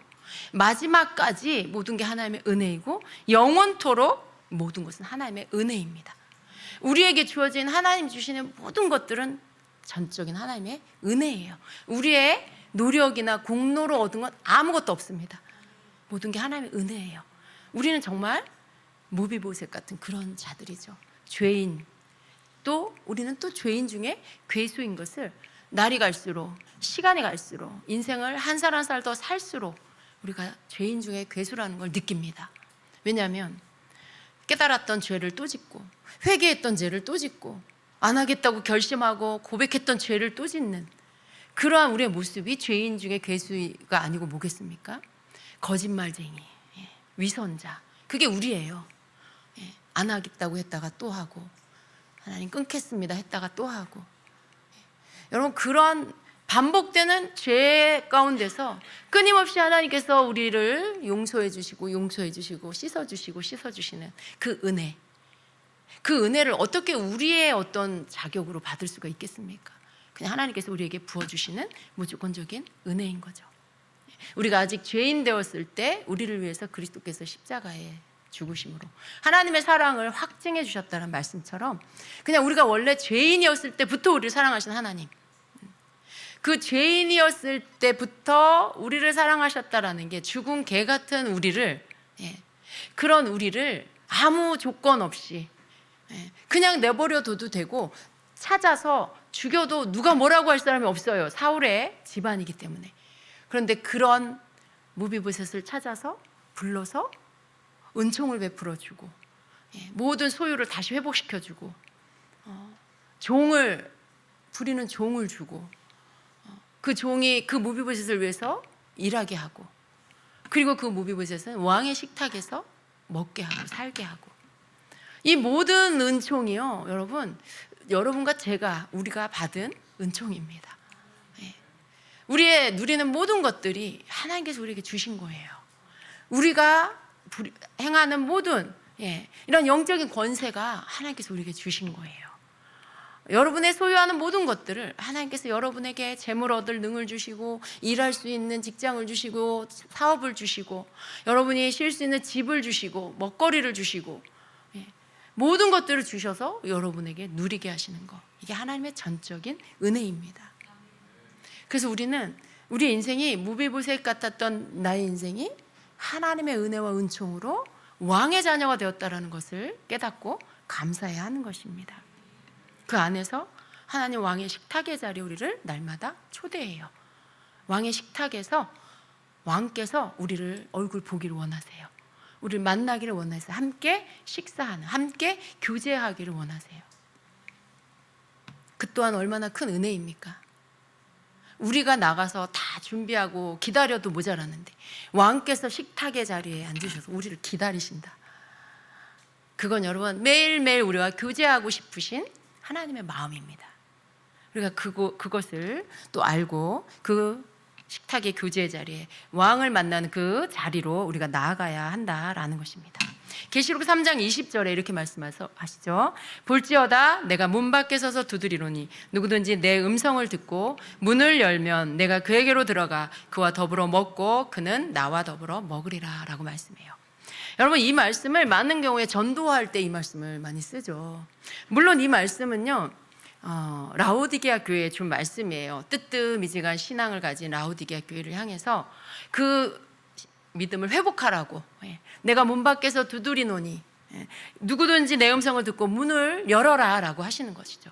마지막까지 모든 게 하나님의 은혜이고 영원토록 모든 것은 하나님의 은혜입니다. 우리에게 주어진 하나님 주시는 모든 것들은 전적인 하나님의 은혜예요. 우리의 노력이나 공로로 얻은 건 아무것도 없습니다. 모든 게 하나님의 은혜예요. 우리는 정말 무비보셋 같은 그런 자들이죠. 죄인, 또 우리는 또 죄인 중에 괴수인 것을 날이 갈수록 시간이 갈수록 인생을 한 살 한 살 더 살수록 우리가 죄인 중에 괴수라는 걸 느낍니다. 왜냐하면 깨달았던 죄를 또 짓고 회개했던 죄를 또 짓고 안 하겠다고 결심하고 고백했던 죄를 또 짓는 그러한 우리의 모습이 죄인 중에 괴수가 아니고 뭐겠습니까? 거짓말쟁이, 위선자, 그게 우리예요. 안 하겠다고 했다가 또 하고 하나님 끊겠습니다 했다가 또 하고 여러분 그런 반복되는 죄 가운데서 끊임없이 하나님께서 우리를 용서해 주시고 씻어주시는 그 은혜를 어떻게 우리의 어떤 자격으로 받을 수가 있겠습니까? 그냥 하나님께서 우리에게 부어주시는 무조건적인 은혜인 거죠. 우리가 아직 죄인 되었을 때 우리를 위해서 그리스도께서 십자가에 죽으심으로 하나님의 사랑을 확증해 주셨다는 말씀처럼 그냥 우리가 원래 죄인이었을 때부터 우리를 사랑하신 하나님, 그 죄인이었을 때부터 우리를 사랑하셨다라는 게 죽은 개 같은 우리를, 그런 우리를 아무 조건 없이 그냥 내버려둬도 되고 찾아서 죽여도 누가 뭐라고 할 사람이 없어요. 사울의 집안이기 때문에. 그런데 그런 무비보셋을 찾아서 불러서 은총을 베풀어주고 모든 소유를 다시 회복시켜주고 부리는 종을 주고 그 종이 그 무비보셋을 위해서 일하게 하고 그리고 그 무비보셋은 왕의 식탁에서 먹게 하고 살게 하고, 이 모든 은총이요, 여러분, 여러분과 제가 우리가 받은 은총입니다. 예. 우리의 누리는 모든 것들이 하나님께서 우리에게 주신 거예요. 우리가 행하는 모든 이런 영적인 권세가 하나님께서 우리에게 주신 거예요. 여러분의 소유하는 모든 것들을 하나님께서 여러분에게 재물 얻을 능을 주시고, 일할 수 있는 직장을 주시고, 사업을 주시고, 여러분이 쉴 수 있는 집을 주시고, 먹거리를 주시고, 모든 것들을 주셔서 여러분에게 누리게 하시는 것, 이게 하나님의 전적인 은혜입니다. 그래서 우리는 우리 인생이 무비보셋 같았던 나의 인생이 하나님의 은혜와 은총으로 왕의 자녀가 되었다는 것을 깨닫고 감사해야 하는 것입니다. 그 안에서 하나님 왕의 식탁의 자리에 우리를 날마다 초대해요. 왕의 식탁에서 왕께서 우리를 얼굴 보기를 원하세요. 우리를 만나기를 원하세요. 함께 식사하는, 함께 교제하기를 원하세요. 그 또한 얼마나 큰 은혜입니까? 우리가 나가서 다 준비하고 기다려도 모자라는데 왕께서 식탁의 자리에 앉으셔서 우리를 기다리신다. 그건 여러분 매일매일 우리와 교제하고 싶으신 하나님의 마음입니다. 우리가 그것을 또 알고 그 식탁의 교제의 자리에 왕을 만나는 그 자리로 우리가 나아가야 한다라는 것입니다. 계시록 3장 20절에 이렇게 말씀하시죠. 볼지어다 내가 문 밖에 서서 두드리노니 누구든지 내 음성을 듣고 문을 열면 내가 그에게로 들어가 그와 더불어 먹고 그는 나와 더불어 먹으리라 라고 말씀해요. 여러분, 이 말씀을 많은 경우에 전도할 때 이 말씀을 많이 쓰죠. 물론 이 말씀은요, 라오디게아 교회에 준 말씀이에요. 뜨뜻미지간 신앙을 가진 라오디게아 교회를 향해서 그 믿음을 회복하라고, 내가 문 밖에서 두드리노니 누구든지 내 음성을 듣고 문을 열어라 라고 하시는 것이죠.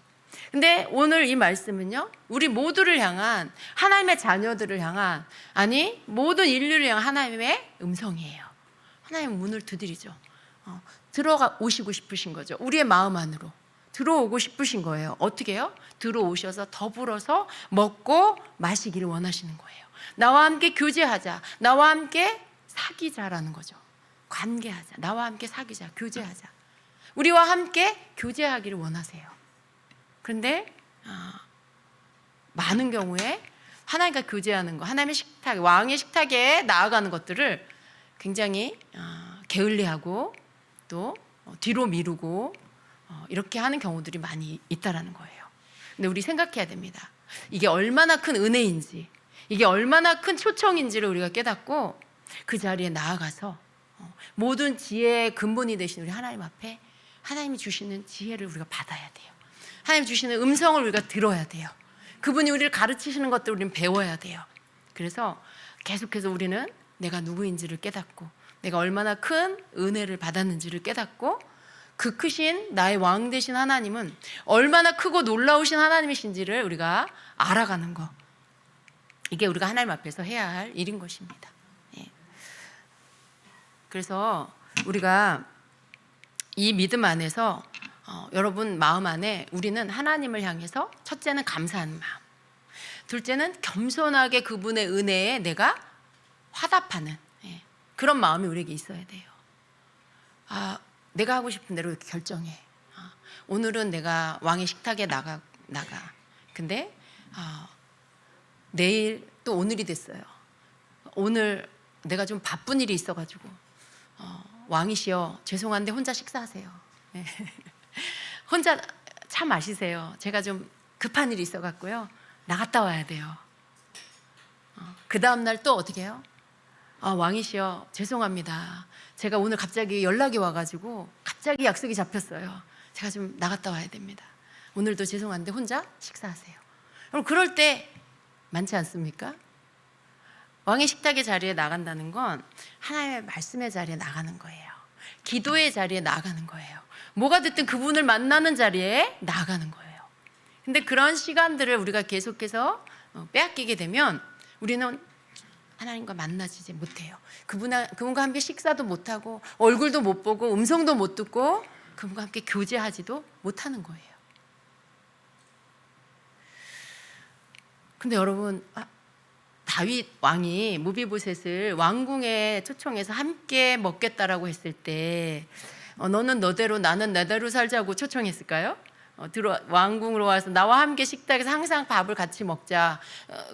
근데 오늘 이 말씀은요, 우리 모두를 향한, 하나님의 자녀들을 향한, 아니 모든 인류를 향한 하나님의 음성이에요. 하나님의 문을 두드리죠. 들어가 오시고 싶으신 거죠. 우리의 마음 안으로 들어오고 싶으신 거예요. 어떻게 해요? 들어오셔서 더불어서 먹고 마시기를 원하시는 거예요. 나와 함께 교제하자, 나와 함께 사귀자라는 거죠. 관계하자, 나와 함께 사귀자, 교제하자. 우리와 함께 교제하기를 원하세요. 그런데 많은 경우에 하나님과 교제하는 거, 하나님의 식탁, 왕의 식탁에 나아가는 것들을 굉장히 게을리하고 또 뒤로 미루고 이렇게 하는 경우들이 많이 있다라는 거예요. 근데 우리 생각해야 됩니다. 이게 얼마나 큰 은혜인지, 이게 얼마나 큰 초청인지를 우리가 깨닫고 그 자리에 나아가서 모든 지혜의 근본이 되신 우리 하나님 앞에 하나님이 주시는 지혜를 우리가 받아야 돼요. 하나님 주시는 음성을 우리가 들어야 돼요. 그분이 우리를 가르치시는 것들을 우리는 배워야 돼요. 그래서 계속해서 우리는 내가 누구인지를 깨닫고 내가 얼마나 큰 은혜를 받았는지를 깨닫고 그 크신 나의 왕 되신 하나님은 얼마나 크고 놀라우신 하나님이신지를 우리가 알아가는 것, 이게 우리가 하나님 앞에서 해야 할 일인 것입니다. 그래서 우리가 이 믿음 안에서 여러분 마음 안에 우리는 하나님을 향해서 첫째는 감사하는 마음, 둘째는 겸손하게 그분의 은혜에 내가 화답하는 그런 마음이 우리에게 있어야 돼요. 내가 하고 싶은 대로 이렇게 결정해. 오늘은 내가 왕의 식탁에 나가. 근데 내일 또 오늘이 됐어요. 오늘 내가 좀 바쁜 일이 있어가지고 왕이시여 죄송한데 혼자 식사하세요. 혼자 차 마시세요. 제가 좀 급한 일이 있어갖고요 나갔다 와야 돼요. 그 다음날 또 어떻게 해요? 왕이시여 죄송합니다. 제가 오늘 갑자기 연락이 와가지고 갑자기 약속이 잡혔어요. 제가 좀 나갔다 와야 됩니다. 오늘도 죄송한데 혼자 식사하세요. 그럼 그럴 때 많지 않습니까? 왕의 식탁의 자리에 나간다는 건 하나님의 말씀의 자리에 나가는 거예요. 기도의 자리에 나가는 거예요. 뭐가 됐든 그분을 만나는 자리에 나가는 거예요. 근데 그런 시간들을 우리가 계속해서 빼앗기게 되면 우리는 하나님과 만나지 못해요. 그분과 함께 식사도 못하고 얼굴도 못 보고 음성도 못 듣고 그분과 함께 교제하지도 못하는 거예요. 근데 여러분 다윗 왕이 무비보셋을 왕궁에 초청해서 함께 먹겠다라고 했을 때 너는 너대로 나는 나대로 살자고 초청했을까요? 왕궁으로 와서 나와 함께 식탁에서 항상 밥을 같이 먹자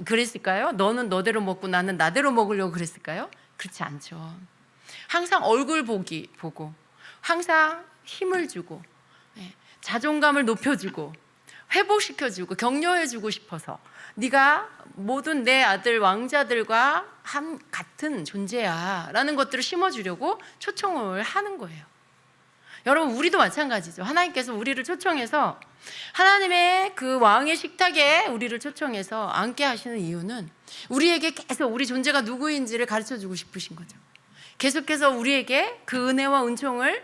그랬을까요? 너는 너대로 먹고 나는 나대로 먹으려고 그랬을까요? 그렇지 않죠. 항상 얼굴 보고 항상 힘을 주고 자존감을 높여주고 회복시켜주고 격려해주고 싶어서 네가 모든 내 아들 왕자들과 같은 존재야 라는 것들을 심어주려고 초청을 하는 거예요. 여러분, 우리도 마찬가지죠. 하나님께서 우리를 초청해서 하나님의 그 왕의 식탁에 우리를 초청해서 앉게 하시는 이유는 우리에게 계속 우리 존재가 누구인지를 가르쳐주고 싶으신 거죠. 계속해서 우리에게 그 은혜와 은총을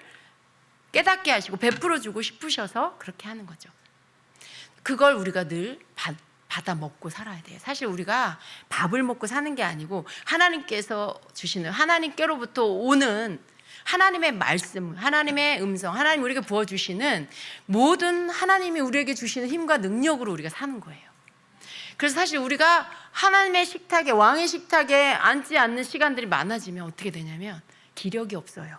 깨닫게 하시고 베풀어주고 싶으셔서 그렇게 하는 거죠. 그걸 우리가 늘 받아 먹고 살아야 돼요. 사실 우리가 밥을 먹고 사는 게 아니고 하나님께서 주시는, 하나님께로부터 오는 하나님의 말씀, 하나님의 음성, 하나님 우리에게 부어주시는 모든 하나님이 우리에게 주시는 힘과 능력으로 우리가 사는 거예요. 그래서 사실 우리가 하나님의 식탁에, 왕의 식탁에 앉지 않는 시간들이 많아지면 어떻게 되냐면 기력이 없어요.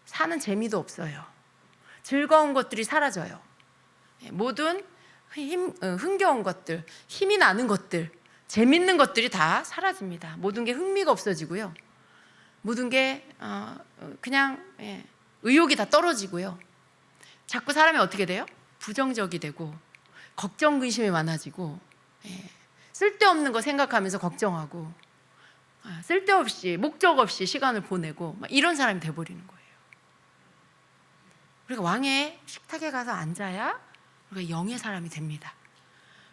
사는 재미도 없어요. 즐거운 것들이 사라져요. 모든 흥겨운 것들, 힘이 나는 것들, 재밌는 것들이 다 사라집니다. 모든 게 흥미가 없어지고요. 모든 게 그냥 의욕이 다 떨어지고요. 자꾸 사람이 어떻게 돼요? 부정적이 되고 걱정 근심이 많아지고 쓸데없는 거 생각하면서 걱정하고 쓸데없이 목적 없이 시간을 보내고 이런 사람이 돼버리는 거예요. 우리가 왕의 식탁에 가서 앉아야 우리가 영의 사람이 됩니다.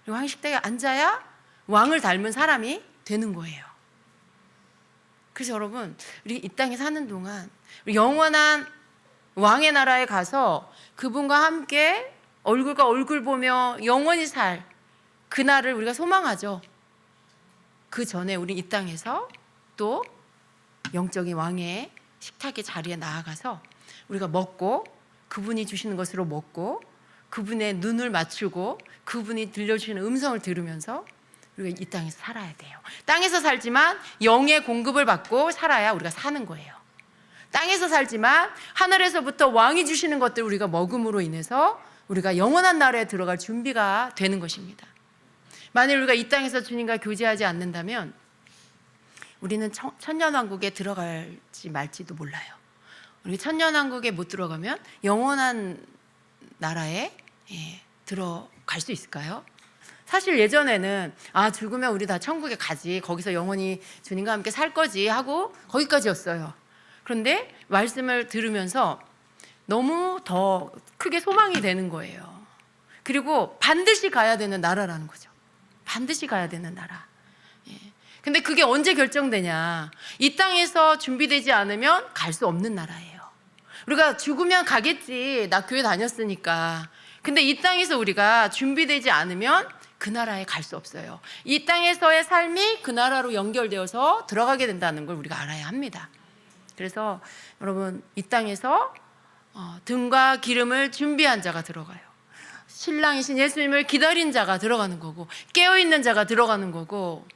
왕의 식탁에 앉아야 왕을 닮은 사람이 되는 거예요. 그래서 여러분, 우리 이 땅에 사는 동안 우리 영원한 왕의 나라에 가서 그분과 함께 얼굴과 얼굴 보며 영원히 살 그날을 우리가 소망하죠. 그 전에 우리 이 땅에서 또 영적인 왕의 식탁의 자리에 나아가서 우리가 먹고 그분이 주시는 것으로 먹고 그분의 눈을 맞추고 그분이 들려주시는 음성을 들으면서 우리가 이 땅에서 살아야 돼요. 땅에서 살지만 영의 공급을 받고 살아야 우리가 사는 거예요. 땅에서 살지만 하늘에서부터 왕이 주시는 것들 우리가 먹음으로 인해서 우리가 영원한 나라에 들어갈 준비가 되는 것입니다. 만일 우리가 이 땅에서 주님과 교제하지 않는다면 우리는 천년왕국에 들어갈지 말지도 몰라요. 우리 천년왕국에 못 들어가면 영원한 나라에 들어갈 수 있을까요? 사실 예전에는 죽으면 우리 다 천국에 가지, 거기서 영원히 주님과 함께 살 거지 하고 거기까지였어요. 그런데 말씀을 들으면서 너무 더 크게 소망이 되는 거예요. 그리고 반드시 가야 되는 나라라는 거죠. 반드시 가야 되는 나라. 근데 그게 언제 결정되냐? 이 땅에서 준비되지 않으면 갈 수 없는 나라예요. 우리가 죽으면 가겠지, 나 교회 다녔으니까. 근데 이 땅에서 우리가 준비되지 않으면 그 나라에 갈 수 없어요. 이 땅에서의 삶이 그 나라로 연결되어서 들어가게 된다는 걸 우리가 알아야 합니다. 그래서 여러분, 이 땅에서 등과 기름을 준비한 자가 들어가요. 신랑이신 예수님을 기다린 자가 들어가는 거고, 깨어있는 자가 들어가는 거고,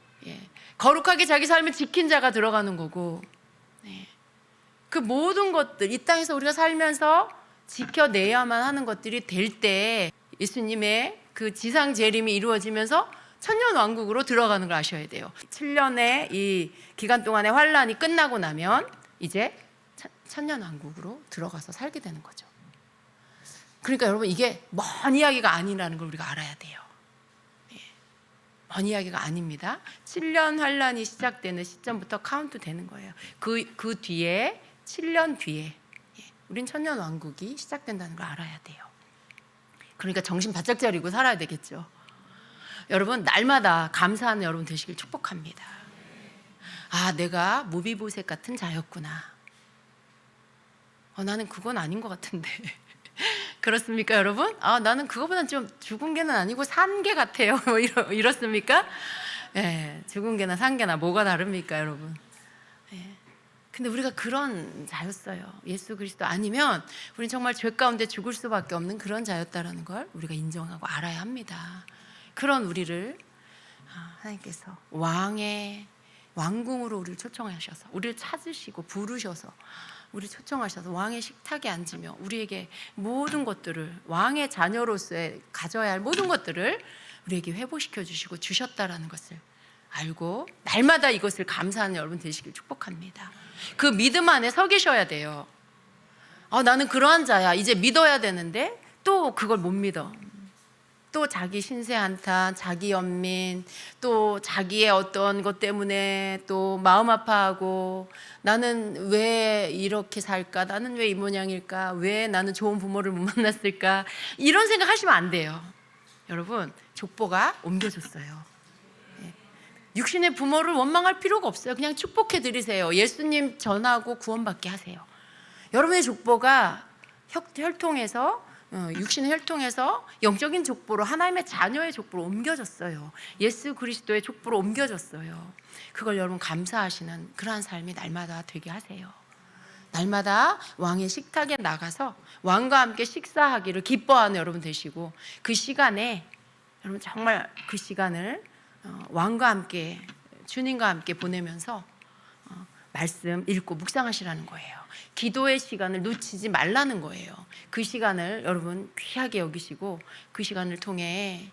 거룩하게 자기 삶을 지킨 자가 들어가는 거고, 그 모든 것들, 이 땅에서 우리가 살면서 지켜내야만 하는 것들이 될 때 예수님의 그 지상 재림이 이루어지면서 천년왕국으로 들어가는 걸 아셔야 돼요. 7년의 이 기간 동안의 환란이 끝나고 나면 이제 천년왕국으로 들어가서 살게 되는 거죠. 그러니까 여러분, 이게 먼 이야기가 아니라는 걸 우리가 알아야 돼요. 먼 이야기가 아닙니다. 7년 환란이 시작되는 시점부터 카운트 되는 거예요. 그 뒤에 7년 뒤에 우린 천년왕국이 시작된다는 걸 알아야 돼요. 그러니까 정신 바짝 차리고 살아야 되겠죠. 여러분, 날마다 감사하는 여러분 되시길 축복합니다. 내가 무비보셋 같은 자였구나. 나는 그건 아닌 것 같은데. 그렇습니까, 여러분? 나는 그거보단 좀 죽은 개는 아니고 산 개 같아요. 이렇습니까? 죽은 개나 산 개나 뭐가 다릅니까, 여러분? 근데 우리가 그런 자였어요. 예수 그리스도 아니면 우리는 정말 죄 가운데 죽을 수밖에 없는 그런 자였다라는 걸 우리가 인정하고 알아야 합니다. 그런 우리를 하나님께서 왕의 왕궁으로 우리를 초청하셔서 우리를 찾으시고 부르셔서 우리 초청하셔서 왕의 식탁에 앉으며 우리에게 모든 것들을 왕의 자녀로서의 가져야 할 모든 것들을 우리에게 회복시켜 주시고 주셨다라는 것을 알고 날마다 이것을 감사하는 여러분 되시길 축복합니다. 그 믿음 안에 서 계셔야 돼요. 나는 그러한 자야. 이제 믿어야 되는데 또 그걸 못 믿어. 또 자기 신세 한탄, 자기 연민, 또 자기의 어떤 것 때문에 또 마음 아파하고 나는 왜 이렇게 살까? 나는 왜 이 모양일까? 왜 나는 좋은 부모를 못 만났을까? 이런 생각하시면 안 돼요. 여러분, 족보가 옮겨졌어요. 육신의 부모를 원망할 필요가 없어요. 그냥 축복해 드리세요. 예수님 전하고 구원받게 하세요. 여러분의 족보가 혈통에서 육신의 혈통에서 영적인 족보로 하나님의 자녀의 족보로 옮겨졌어요. 예수 그리스도의 족보로 옮겨졌어요. 그걸 여러분 감사하시는 그러한 삶이 날마다 되게 하세요. 날마다 왕의 식탁에 나가서 왕과 함께 식사하기를 기뻐하는 여러분 되시고 그 시간에 여러분 정말 그 시간을 왕과 함께 주님과 함께 보내면서 말씀 읽고 묵상하시라는 거예요. 기도의 시간을 놓치지 말라는 거예요. 그 시간을 여러분 귀하게 여기시고 그 시간을 통해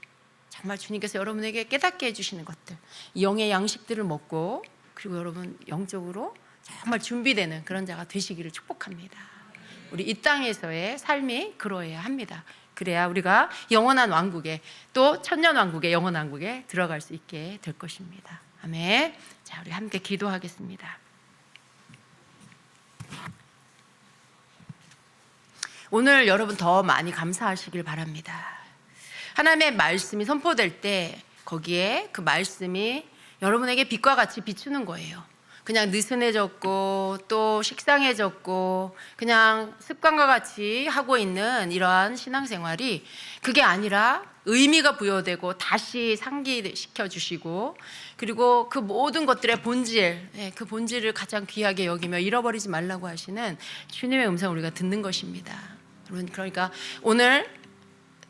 정말 주님께서 여러분에게 깨닫게 해주시는 것들, 영의 양식들을 먹고 그리고 여러분 영적으로 정말 준비되는 그런 자가 되시기를 축복합니다. 우리 이 땅에서의 삶이 그러해야 합니다. 그래야 우리가 영원한 왕국에 또 천년 왕국에 영원 왕국에 들어갈 수 있게 될 것입니다. 아멘. 자, 우리 함께 기도하겠습니다. 오늘 여러분 더 많이 감사하시길 바랍니다. 하나님의 말씀이 선포될 때 거기에 그 말씀이 여러분에게 빛과 같이 비추는 거예요. 그냥 느슨해졌고 또 식상해졌고 그냥 습관과 같이 하고 있는 이러한 신앙생활이 그게 아니라 의미가 부여되고 다시 상기시켜 주시고 그리고 그 모든 것들의 본질, 그 본질을 가장 귀하게 여기며 잃어버리지 말라고 하시는 주님의 음성을 우리가 듣는 것입니다. 여러분, 그러니까 오늘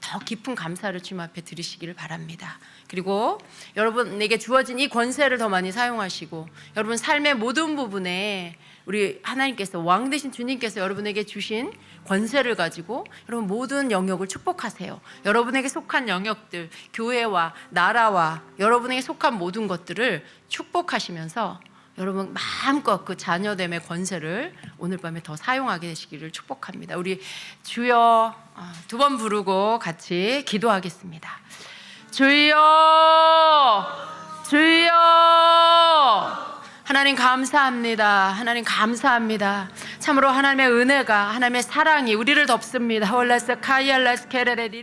더 깊은 감사를 주님 앞에 드리시기를 바랍니다. 그리고 여러분에게 주어진 이 권세를 더 많이 사용하시고 여러분 삶의 모든 부분에 우리 하나님께서 왕 되신 주님께서 여러분에게 주신 권세를 가지고 여러분 모든 영역을 축복하세요. 여러분에게 속한 영역들, 교회와 나라와 여러분에게 속한 모든 것들을 축복하시면서 여러분 마음껏 그 자녀됨의 권세를 오늘 밤에 더 사용하게 되시기를 축복합니다. 우리 주여 두 번 부르고 같이 기도하겠습니다. 주여, 주여. 하나님 감사합니다. 하나님 감사합니다. 참으로 하나님의 은혜가 하나님의 사랑이 우리를 덮습니다. 홀라스 카이알라스 케레레디